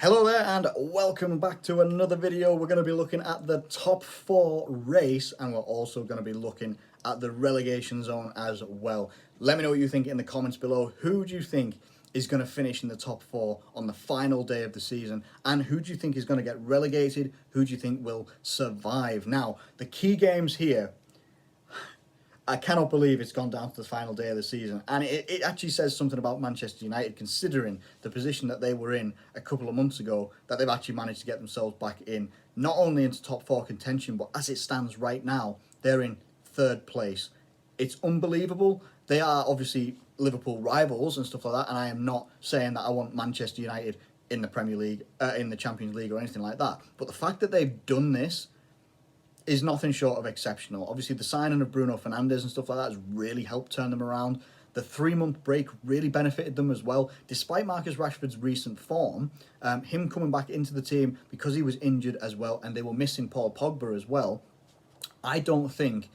Hello there and welcome back to another video. We're going to be looking at the top 4 race and we're also going to be looking at the relegation zone as well. Let me know what you think in the comments below. Who do you think is going to finish in the top 4 on the final day of the season, and who do you think is going to get relegated? Who do you think will survive? Now, the key games here, I cannot believe it's gone down to the final day of the season. And it actually says something about Manchester United, considering the position that they were in a couple of months ago, that they've actually managed to get themselves back in, not only into top 4 contention, but as it stands right now, they're in 3rd place. It's unbelievable. They are obviously Liverpool rivals and stuff like that, and I am not saying that I want Manchester United in the Premier League, in the Champions League or anything like that. But the fact that they've done this is nothing short of exceptional. Obviously, the signing of Bruno Fernandes and stuff like that has really helped turn them around. The 3-month break really benefited them as well. Despite Marcus Rashford's recent form, him coming back into the team because he was injured as well, and they were missing Paul Pogba as well, I don't think,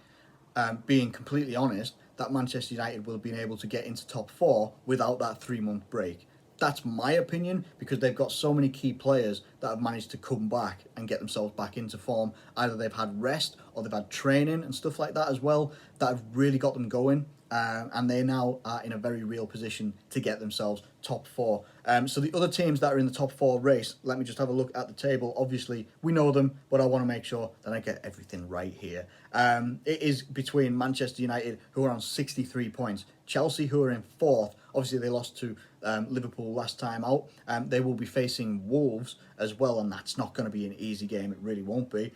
being completely honest, that Manchester United will have been able to get into top 4 without that 3-month break. That's my opinion, because they've got so many key players that have managed to come back and get themselves back into form. Either they've had rest or they've had training and stuff like that as well, that have really got them going. And they now are in a very real position to get themselves top 4. So the other teams that are in the top 4 race, let me just have a look at the table. Obviously, we know them, but I want to make sure that I get everything right here. It is between Manchester United, who are on 63 points, Chelsea, who are in 4th. Obviously, they lost to Liverpool last time out. They will be facing Wolves as well, and that's not going to be an easy game. It really won't be.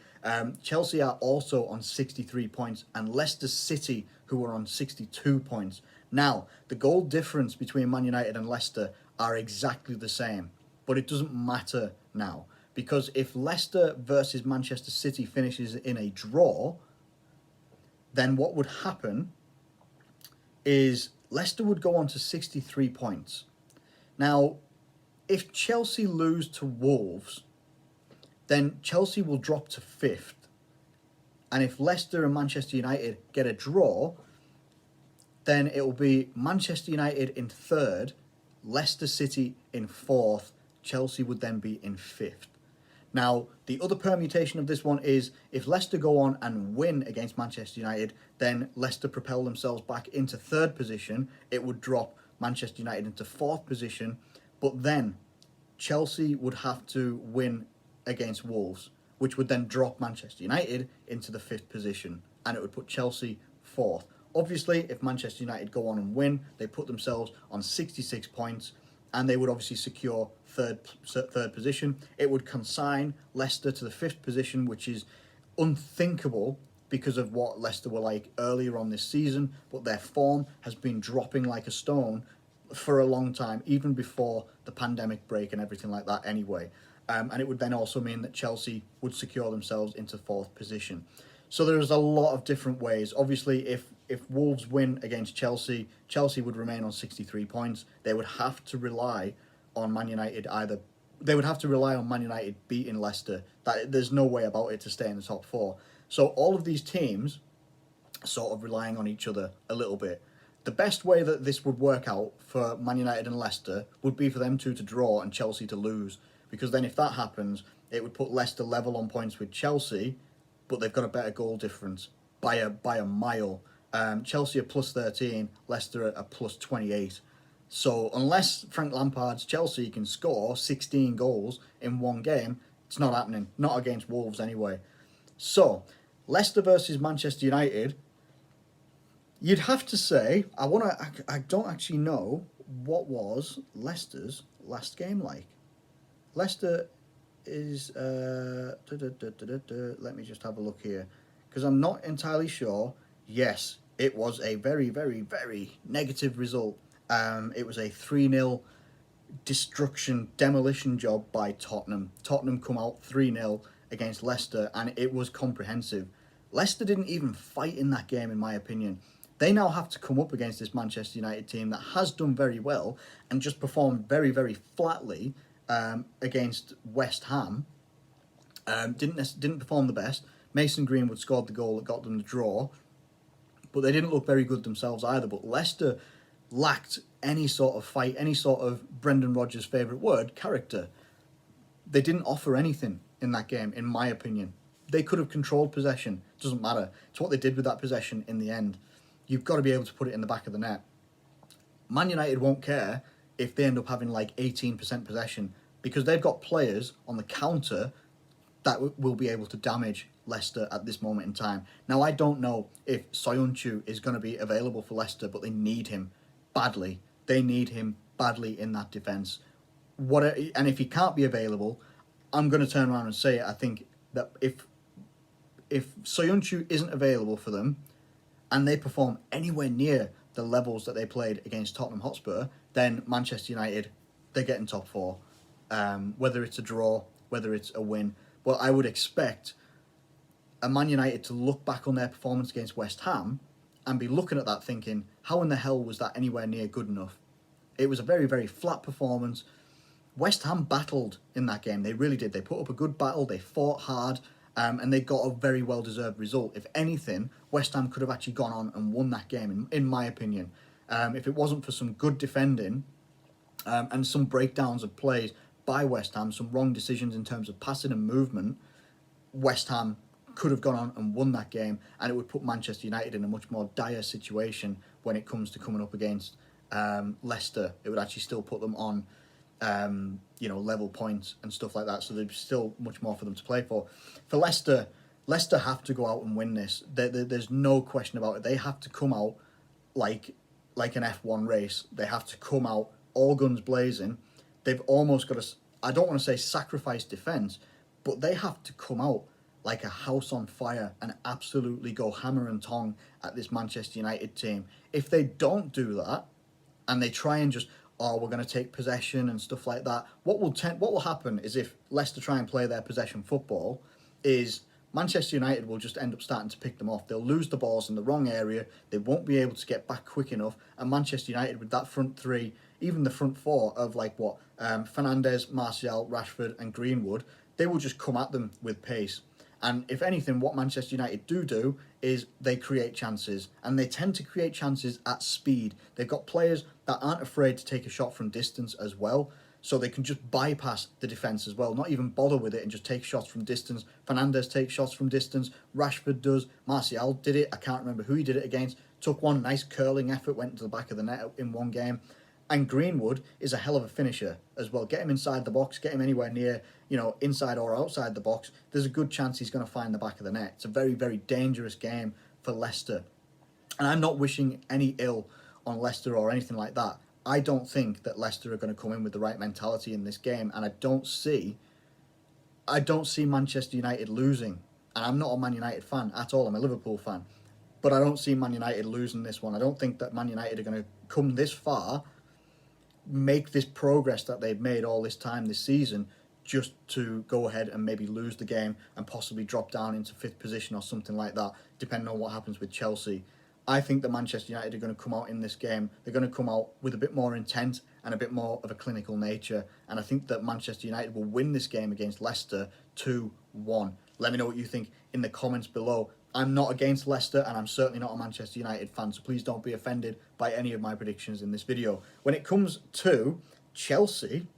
Chelsea are also on 63 points, and Leicester City, who are on 62 points. Now, the goal difference between Man United and Leicester are exactly the same, but it doesn't matter now, because if Leicester versus Manchester City finishes in a draw, then what would happen is Leicester would go on to 63 points. Now, if Chelsea lose to Wolves, then Chelsea will drop to 5th. And if Leicester and Manchester United get a draw, then it will be Manchester United in 3rd, Leicester City in 4th, Chelsea would then be in 5th. Now, the other permutation of this one is if Leicester go on and win against Manchester United, then Leicester propel themselves back into 3rd position. It would drop Manchester United into 4th position, but then Chelsea would have to win against Wolves, which would then drop Manchester United into the 5th position, and it would put Chelsea 4th. Obviously, if Manchester United go on and win, they put themselves on 66 points, and they would obviously secure third position. It would consign Leicester to the 5th position, which is unthinkable because of what Leicester were like earlier on this season, but their form has been dropping like a stone for a long time, even before the pandemic break and everything like that anyway. And it would then also mean that Chelsea would secure themselves into 4th position. So there's a lot of different ways. Obviously, if Wolves win against Chelsea, Chelsea would remain on 63 points. They would have to rely on Man United beating Leicester. There's no way about it to stay in the top 4. So all of these teams sort of relying on each other a little bit. The best way that this would work out for Man United and Leicester would be for them two to draw and Chelsea to lose. Because then if that happens, it would put Leicester level on points with Chelsea, but they've got a better goal difference by a mile. Chelsea are plus 13, Leicester are plus 28. So unless Frank Lampard's Chelsea can score 16 goals in one game, it's not happening. Not against Wolves anyway. So, Leicester versus Manchester United, you'd have to say, I don't actually know what was Leicester's last game like. Leicester is, let me just have a look here, because I'm not entirely sure. Yes, it was a very, very, very negative result. It was a 3-0 demolition job by Tottenham. Tottenham come out 3-0 against Leicester, and it was comprehensive. Leicester didn't even fight in that game, in my opinion. They now have to come up against this Manchester United team that has done very well and just performed very, very flatly against West Ham. Didn't perform the best. Mason Greenwood scored the goal that got them the draw, but they didn't look very good themselves either. But Leicester lacked any sort of fight, any sort of Brendan Rodgers' favourite word, character. They didn't offer anything in that game, in my opinion. They could have controlled possession. Doesn't matter. It's what they did with that possession in the end. You've got to be able to put it in the back of the net. Man United won't care if they end up having like 18% possession, because they've got players on the counter that will be able to damage Leicester at this moment in time. Now, I don't know if Soyuncu is going to be available for Leicester, but they need him badly. They need him badly in that defence. And if he can't be available, I'm going to turn around and say it. I think that if Soyuncu isn't available for them, and they perform anywhere near the levels that they played against Tottenham Hotspur, then Manchester United, they're getting top four. Whether it's a draw, whether it's a win. Well, I would expect a Man United to look back on their performance against West Ham and be looking at that thinking, how in the hell was that anywhere near good enough? It was a very, very flat performance. West Ham battled in that game. They really did. They put up a good battle. They fought hard. And they got a very well-deserved result. If anything, West Ham could have actually gone on and won that game, in my opinion. If it wasn't for some good defending and some breakdowns of plays by West Ham, some wrong decisions in terms of passing and movement, West Ham could have gone on and won that game, and it would put Manchester United in a much more dire situation when it comes to coming up against Leicester. It would actually still put them on level points and stuff like that. So there's still much more for them to play for. For Leicester, Leicester have to go out and win this. There's no question about it. They have to come out like an F1 race. They have to come out all guns blazing. They've almost got to, I don't want to say sacrifice defence, but they have to come out like a house on fire and absolutely go hammer and tong at this Manchester United team. If they don't do that, and they try and just, we're going to take possession and stuff like that, what will happen is, if Leicester try and play their possession football, is Manchester United will just end up starting to pick them off. They'll lose the balls in the wrong area. They won't be able to get back quick enough. And Manchester United, with that front three, even the front four of Fernandes, Martial, Rashford and Greenwood, they will just come at them with pace. And if anything, what Manchester United do is they create chances, and they tend to create chances at speed. They've got players that aren't afraid to take a shot from distance as well, so they can just bypass the defence as well, not even bother with it and just take shots from distance. Fernandes takes shots from distance, Rashford does, Martial did it, I can't remember who he did it against, took one nice curling effort, went into the back of the net in one game. And Greenwood is a hell of a finisher as well. Get him inside the box, get him anywhere near, inside or outside the box, there's a good chance he's going to find the back of the net. It's a very, very dangerous game for Leicester. And I'm not wishing any ill on Leicester or anything like that. I don't think that Leicester are going to come in with the right mentality in this game, and I don't see Manchester United losing. And I'm not a Man United fan at all, I'm a Liverpool fan. But I don't see Man United losing this one. I don't think that Man United are going to come this far, make this progress that they've made all this time this season, just to go ahead and maybe lose the game and possibly drop down into 5th position or something like that, depending on what happens with Chelsea. I think that Manchester United are going to come out in this game, they're going to come out with a bit more intent and a bit more of a clinical nature, and I think that Manchester United will win this game against Leicester 2-1. Let me know what you think in the comments below. I'm not against Leicester, and I'm certainly not a Manchester United fan, so please don't be offended by any of my predictions in this video. When it comes to Chelsea,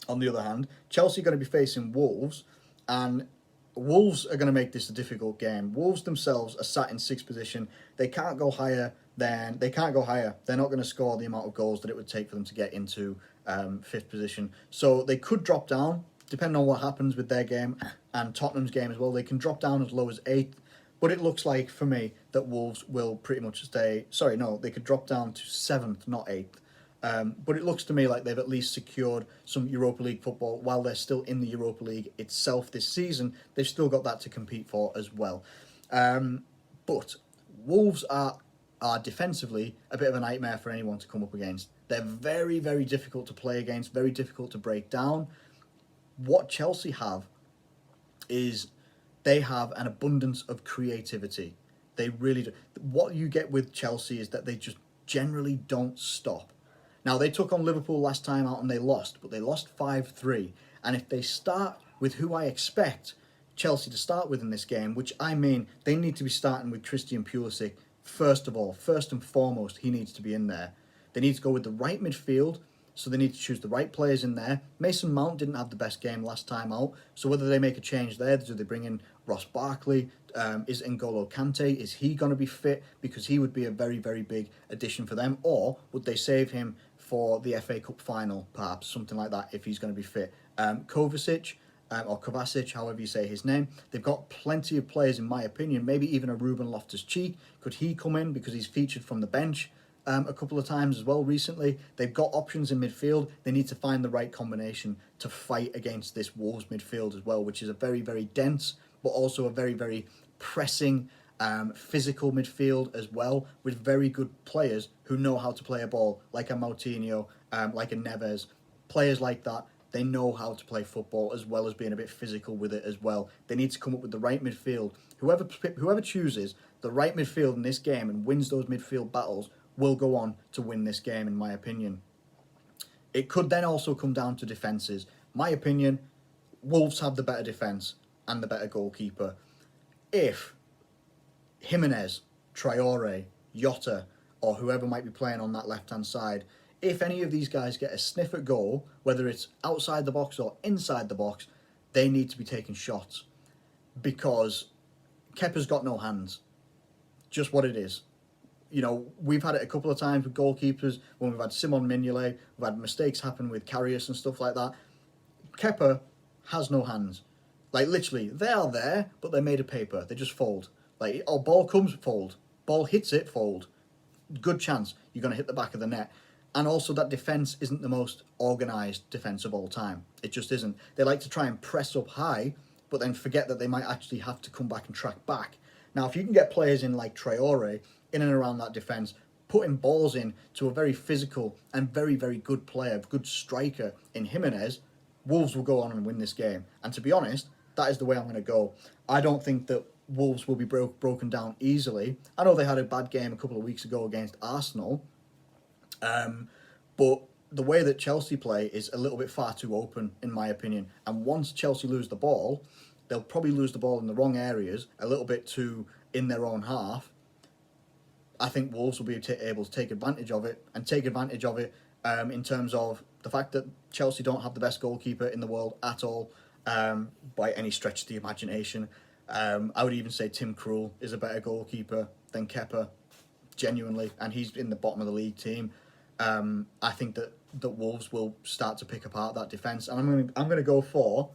on the other hand, Chelsea are going to be facing Wolves, and Wolves are going to make this a difficult game. Wolves themselves are sat in 6th position. They can't go higher. They're not going to score the amount of goals that it would take for them to get into 5th position. So they could drop down, depending on what happens with their game and Tottenham's game as well. They can drop down as low as 8th. But it looks like, for me, that Wolves will pretty much stay... Sorry, no, they could drop down to 7th, not 8th. But it looks to me like they've at least secured some Europa League football. While they're still in the Europa League itself this season, they've still got that to compete for as well. But Wolves are defensively a bit of a nightmare for anyone to come up against. They're very, very difficult to play against, very difficult to break down. What Chelsea have is... they have an abundance of creativity. They really do. What you get with Chelsea is that they just generally don't stop. Now, they took on Liverpool last time out and they lost, but they lost 5-3. And if they start with who I expect Chelsea to start with in this game, which I mean, they need to be starting with Christian Pulisic first of all. First and foremost, he needs to be in there. They need to go with the right midfield, so they need to choose the right players in there. Mason Mount didn't have the best game last time out, so whether they make a change there, do they bring in Ross Barkley? Is N'Golo Kante, is he going to be fit? Because he would be a very, very big addition for them. Or would they save him for the FA Cup final, perhaps, something like that, if he's going to be fit? Kovacic, or Kovacic, however you say his name. They've got plenty of players, in my opinion, maybe even a Ruben Loftus-Cheek. Could he come in because he's featured from the bench a couple of times as well recently? They've got options in midfield. They need to find the right combination to fight against this Wolves midfield as well, which is a very, very dense, but also a very, very pressing, physical midfield as well, with very good players who know how to play a ball, like a Moutinho, like a Neves. Players like that, they know how to play football as well as being a bit physical with it as well. They need to come up with the right midfield. Whoever chooses the right midfield in this game and wins those midfield battles will go on to win this game, in my opinion. It could then also come down to defences. My opinion, Wolves have the better defence and the better goalkeeper. If Jimenez, Traore, Jota, or whoever might be playing on that left-hand side, if any of these guys get a sniff at goal, whether it's outside the box or inside the box, they need to be taking shots, because Kepa's got no hands. Just what it is. You know, we've had it a couple of times with goalkeepers, when we've had Simon Mignolet, we've had mistakes happen with Karius and stuff like that. Kepa has no hands. Like, literally, they are there, but they're made of paper. They just fold. Like, oh, ball comes, fold. Ball hits it, fold. Good chance you're going to hit the back of the net. And also, that defence isn't the most organised defence of all time. It just isn't. They like to try and press up high, but then forget that they might actually have to come back and track back. Now, if you can get players in like Traore, in and around that defence, putting balls in to a very physical and very, very good player, good striker in Jimenez, Wolves will go on and win this game. And to be honest, that is the way I'm going to go. I don't think that Wolves will be broken down easily. I know they had a bad game a couple of weeks ago against Arsenal, but the way that Chelsea play is a little bit far too open, in my opinion. And once Chelsea lose the ball, they'll probably lose the ball in the wrong areas, a little bit too in their own half. I think Wolves will be able to take advantage of it, and take advantage of it in terms of the fact that Chelsea don't have the best goalkeeper in the world at all, by any stretch of the imagination. I would even say Tim Krul is a better goalkeeper than Kepa, genuinely, and he's in the bottom of the league team. I think that Wolves will start to pick apart that defence, and I'm going to go for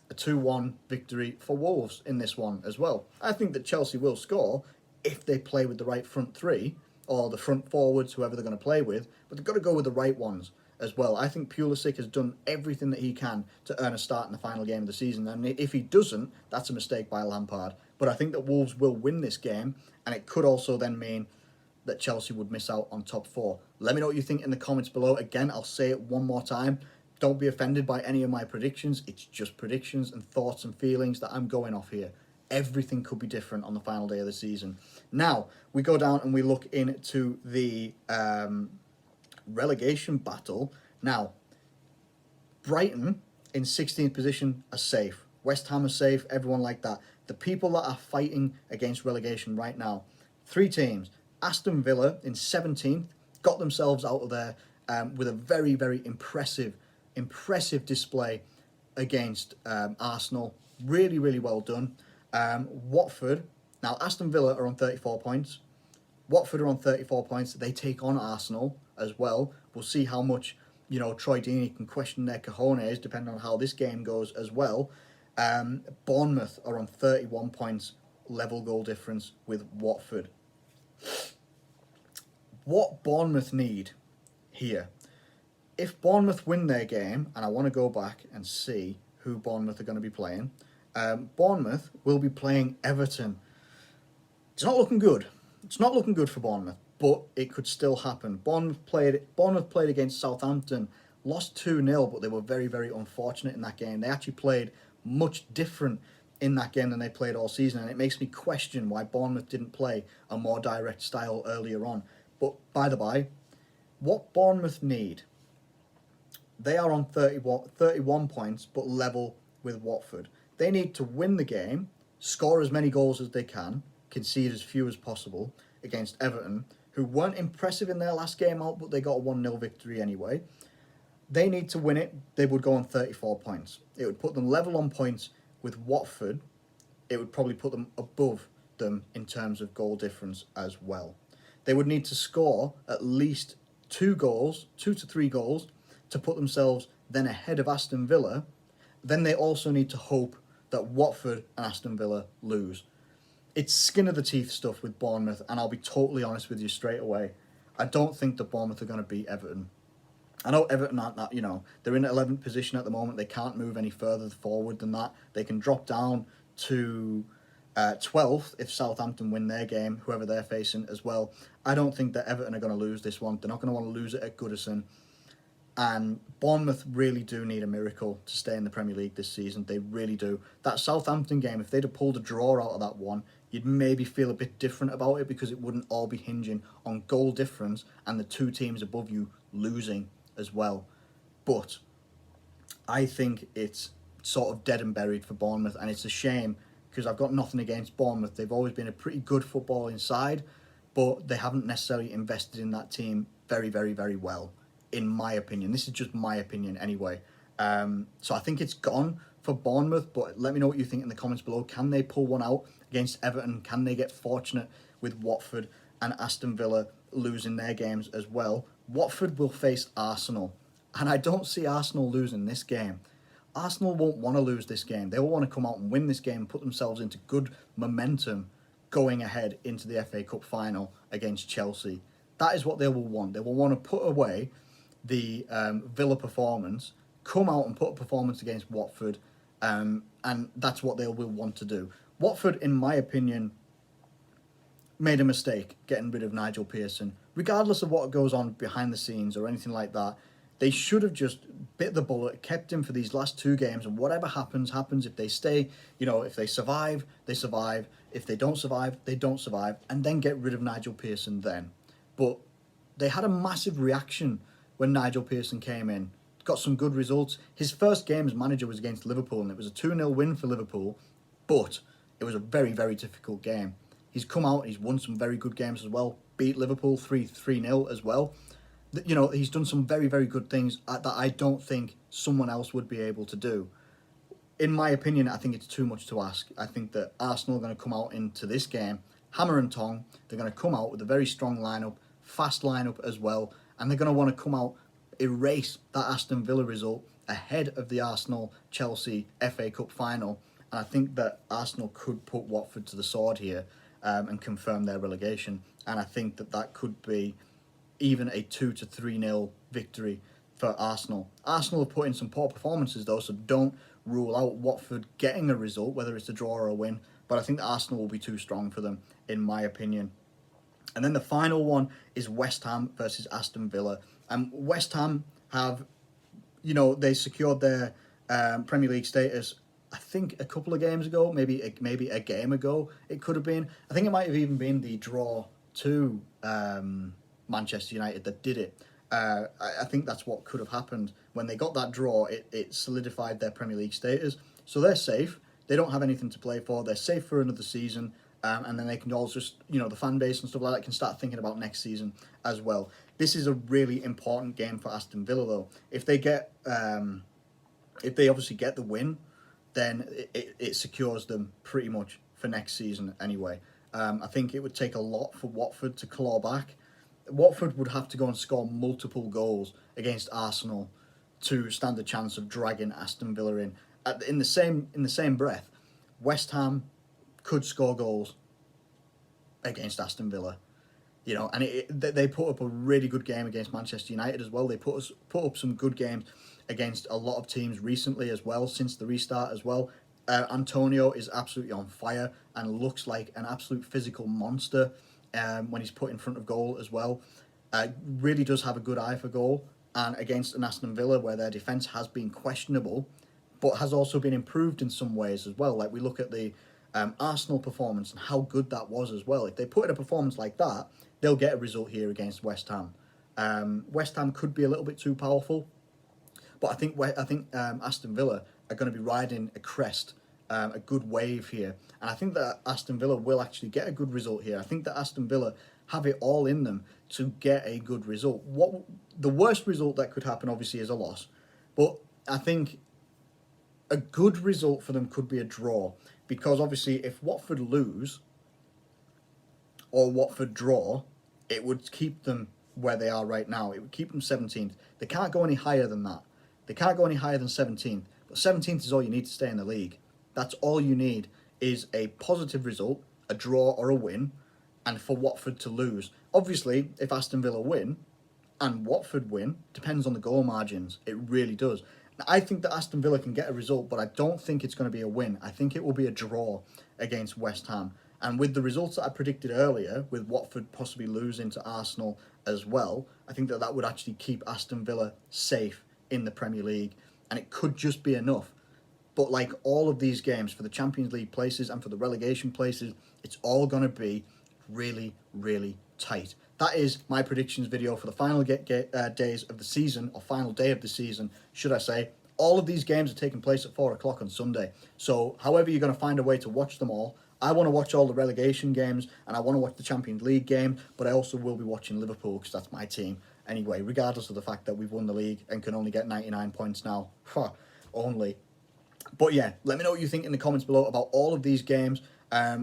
a 2-1 victory for Wolves in this one as well. I think that Chelsea will score if they play with the right front three, or the front forwards, whoever they're going to play with, but they've got to go with the right ones as well. I think Pulisic has done everything that he can to earn a start in the final game of the season, and if he doesn't, that's a mistake by Lampard. But I think that Wolves will win this game, and it could also then mean that Chelsea would miss out on top four. Let me know what you think in the comments below. Again, I'll say it one more time. Don't be offended by any of my predictions. It's just predictions and thoughts and feelings that I'm going off here. Everything could be different on the final day of the season. Now, we go down and we look into the relegation battle. Now, Brighton in 16th position are safe. West Ham are safe, everyone like that. The people that are fighting against relegation right now, 3 teams. Aston Villa in 17th, got themselves out of there with a very, very impressive display against Arsenal. Really, really well done. Watford, now Aston Villa are on 34 points. Watford are on 34 points. They take on Arsenal as well. We'll see how much, you know, Troy Deeney can question their cojones, depending on how this game goes as well. Bournemouth are on 31 points, level goal difference with Watford. What Bournemouth need here, if Bournemouth win their game, and I want to go back and see who Bournemouth are going to be playing, Bournemouth will be playing Everton. It's not looking good. It's not looking good for Bournemouth, but it could still happen. Bournemouth played against Southampton, lost 2-0, but they were very, very unfortunate in that game. They actually played much different in that game than they played all season, and it makes me question why Bournemouth didn't play a more direct style earlier on. But by the by, what Bournemouth need, they are on 31 points, but level with Watford. They need to win the game, score as many goals as they can, concede as few as possible against Everton, who weren't impressive in their last game out, but they got a 1-0 victory anyway. They need to win it. They would go on 34 points. It would put them level on points with Watford. It would probably put them above them in terms of goal difference as well. They would need to score at least 2 to 3 goals, to put themselves then ahead of Aston Villa. Then they also need to hope that Watford and Aston Villa lose. It's skin of the teeth stuff with Bournemouth, and I'll be totally honest with you straight away. I don't think that Bournemouth are going to beat Everton. I know Everton aren't that, they're in 11th position at the moment. They can't move any further forward than that. They can drop down to 12th if Southampton win their game, whoever they're facing as well. I don't think that Everton are going to lose this one. They're not going to want to lose it at Goodison. And Bournemouth really do need a miracle to stay in the Premier League this season. They really do. That Southampton game, if they'd have pulled a draw out of that one, you'd maybe feel a bit different about it, because it wouldn't all be hinging on goal difference and the 2 teams above you losing as well. But I think it's sort of dead and buried for Bournemouth, and it's a shame, because I've got nothing against Bournemouth. They've always been a pretty good footballing side, but they haven't necessarily invested in that team very, very, very well, in my opinion. This is just my opinion anyway. So I think it's gone for Bournemouth, but let me know what you think in the comments below. Can they pull one out against Everton? Can they get fortunate with Watford and Aston Villa losing their games as well? Watford will face Arsenal, and I don't see Arsenal losing this game. Arsenal won't want to lose this game. They will want to come out and win this game and put themselves into good momentum going ahead into the FA Cup final against Chelsea. That is what they will want. They will want to put away the Villa performance, come out and put a performance against Watford, and that's what they will want to do. Watford, in my opinion, made a mistake getting rid of Nigel Pearson. Regardless of what goes on behind the scenes or anything like that, they should have just bit the bullet, kept him for these last 2 games, and whatever happens, happens. If they stay, if they survive, they survive. If they don't survive, they don't survive, and then get rid of Nigel Pearson then. But they had a massive reaction when Nigel Pearson came in. Got some good results. His first game as manager was against Liverpool, and it was a 2-0 win for Liverpool, but it was a very, very difficult game. He's come out and he's won some very good games as well. Beat Liverpool 3-0 as well. He's done some very, very good things that I don't think someone else would be able to do. In my opinion, I think it's too much to ask. I think that Arsenal are going to come out into this game hammer and tong. They're going to come out with a very strong lineup, fast lineup as well, and they're going to want to come out, erase that Aston Villa result ahead of the Arsenal-Chelsea FA Cup final. And I think that Arsenal could put Watford to the sword here and confirm their relegation. And I think that that could be even a 2 to 3-0 victory for Arsenal. Arsenal have put in some poor performances though, so don't rule out Watford getting a result, whether it's a draw or a win. But I think that Arsenal will be too strong for them, in my opinion. And then the final one is West Ham versus Aston Villa. And West Ham have, they secured their Premier League status, I think, a couple of games ago, maybe a game ago it could have been. I think it might have even been the draw to Manchester United that did it. I think that's what could have happened. When they got that draw, it solidified their Premier League status. So they're safe. They don't have anything to play for. They're safe for another season. And then they can all just, the fan base and stuff like that can start thinking about next season as well. This is a really important game for Aston Villa, though. If they obviously get the win, then it secures them pretty much for next season anyway. I think it would take a lot for Watford to claw back. Watford would have to go and score multiple goals against Arsenal to stand a chance of dragging Aston Villa in. In the same breath, West Ham could score goals against Aston Villa, and they put up a really good game against Manchester United as well. They put up some good games against a lot of teams recently as well, since the restart as well. Antonio is absolutely on fire and looks like an absolute physical monster when he's put in front of goal as well. Really does have a good eye for goal, and against an Aston Villa where their defence has been questionable, but has also been improved in some ways as well. Like, we look at the Arsenal performance and how good that was as well. If they put in a performance like that, they'll get a result here against West Ham. West Ham could be a little bit too powerful, but I think Aston Villa are going to be riding a crest, a good wave here, and I think that Aston Villa will actually get a good result here. I think that Aston Villa have it all in them to get a good result. What the worst result that could happen, obviously, is a loss. But I think a good result for them could be a draw, because obviously if Watford lose or Watford draw, it would keep them where they are right now. It would keep them 17th. They can't go any higher than that. They can't go any higher than 17th. But 17th is all you need to stay in the league. That's all you need, is a positive result, a draw or a win, and for Watford to lose. Obviously, if Aston Villa win and Watford win, depends on the goal margins. It really does. I think that Aston Villa can get a result, but I don't think it's going to be a win. I think it will be a draw against West Ham. And with the results that I predicted earlier, with Watford possibly losing to Arsenal as well, I think that that would actually keep Aston Villa safe in the Premier League. And it could just be enough. But like all of these games, for the Champions League places and for the relegation places, it's all going to be really, really tight. That is my predictions video for the final days of the season, or final day of the season, should I say. All of these games are taking place at 4 o'clock on Sunday. So however you're going to find a way to watch them all, I want to watch all the relegation games and I want to watch the Champions League game, but I also will be watching Liverpool because that's my team anyway, regardless of the fact that we've won the league and can only get 99 points now. Only. But yeah, let me know what you think in the comments below about all of these games.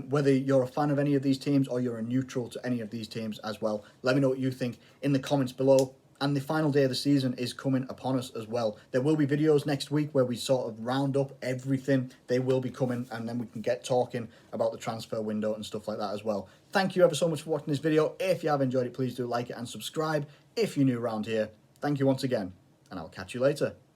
Whether you're a fan of any of these teams or you're a neutral to any of these teams as well. Let me know what you think in the comments below. And the final day of the season is coming upon us as well. There will be videos next week where we sort of round up everything. They will be coming, and then we can get talking about the transfer window and stuff like that as well. Thank you ever so much for watching this video. If you have enjoyed it, please do like it and subscribe if you're new around here. Thank you once again, and I'll catch you later.